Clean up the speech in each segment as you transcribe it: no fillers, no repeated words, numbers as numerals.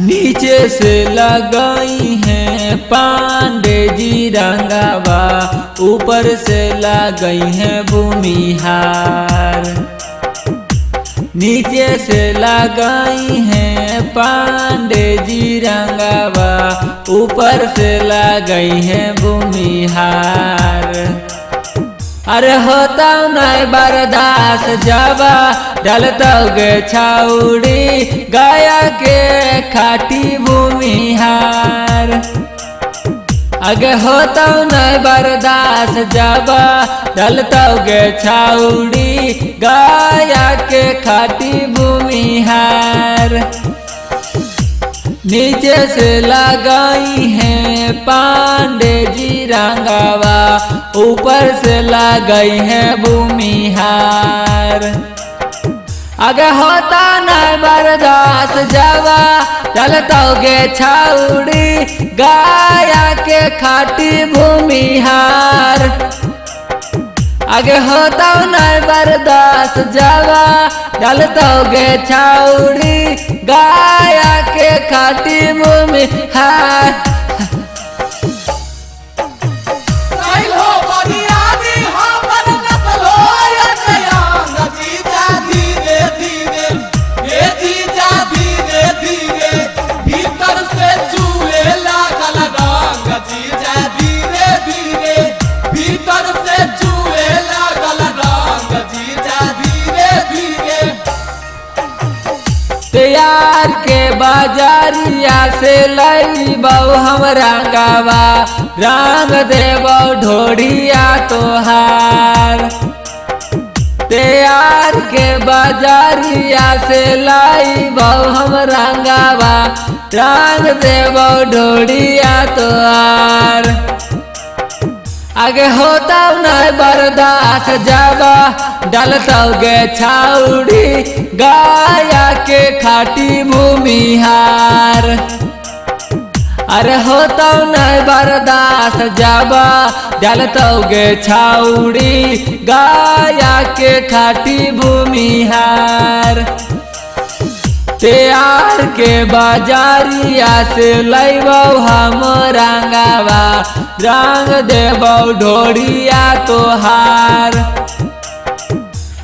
नीचे से लगाई हैं पांडे जी रंगावा, ऊपर से लगाई हैं भूमिहार। नीचे से लगाई हैं पांडे जी रंगावा, ऊपर से लगाई हैं भूमिहार। अरे होता नहीं बर्दाश्त जावा डालता गे छाउड़ी, गाया के खाटी भूमिहार। आगे होता नहीं बर्दाश्त जावा डालता गे छाउड़ी, गाया के खाटी भूमिहार। नीचे से लगाई हैं पांडे जी रंगावा, ऊपर से लगाई हैं भूमिहार। आगे होता नहीं बर्दाश्त जावा डालता गे छाउड़ी, गाया के खाटी भूमिहार। आगे होता नहीं बर्दाश्त जावा डालता गे छाउड़ी, गाया के खाटी भूमिहार। तैयार के बाजारिया से लईबौ हम रंगावा, रंग देबौ ढोड़िया तोहार। तैयार के बाजारिया से लईबौ हम रंगावा, रंग देबौ ढोड़िया तोहार। आगे होता नहीं बर्दाश्त जावा डालता गे छाउड़ी, गाया के खाटी भूमिहार। अरे होता नहीं बर्दाश्त जावा डालता गे छाउड़ी, गाया के खाटी भूमिहार। तैयार के बाजारिया से लईबौ हम रंगावा, रंग देबौ ढोड़िया तोहार।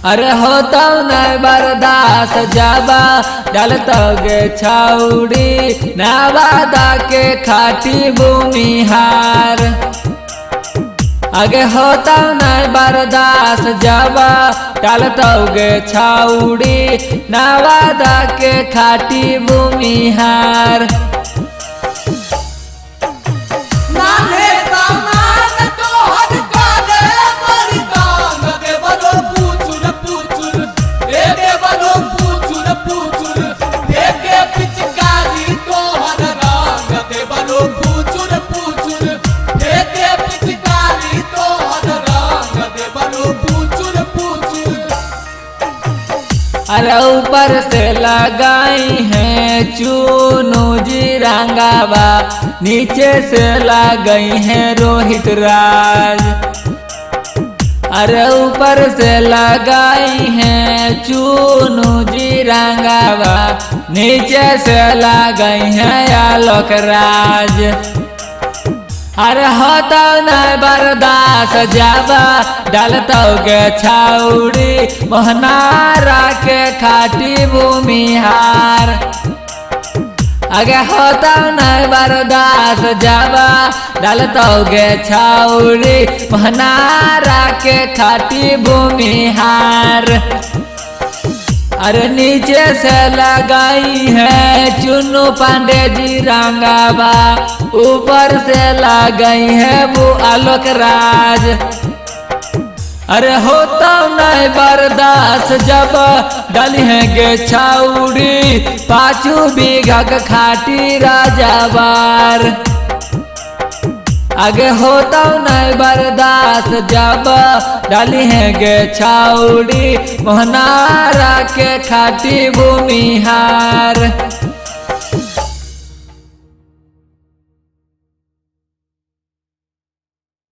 अरे होता नहीं बर्दाश्त जावा डालता गे छाउड़ी, नवादा के खाटी भूमिहार। आगे होता नहीं बर्दाश्त जावा डालता गे छाउड़ी, नवादा के खाटी भूमिहार। अरे ऊपर से लगाई हैं चुनू जी रंगावा, नीचे से लगाई हैं रोहित राज। अरे ऊपर से लगाई हैं चुनू जी रंगावा, नीचे से लगाई हैं आलोक राज। अरे होता नहीं बर्दाश्त जावा डालता गे छाउड़ी, मोहनारा के खाटी भूमिहार। आगे होता नहीं बर्दाश्त जावा डालता गे छाउड़ी, मोहनारा के खाटी भूमिहार। अरे नीचे से लगाई है चुन्नू पांडे जी रंगावा, ऊपर से लगाई है वो आलोक राज। अरे होता नहीं बर्दाश्त जब डाली है गे छाउड़ी, 5 बीघा का खाटी राजावार। आगे होता नहीं बर्दाश्त जब डाली है गे छाउड़ी, मोहनारा के खाटी भूमिहार।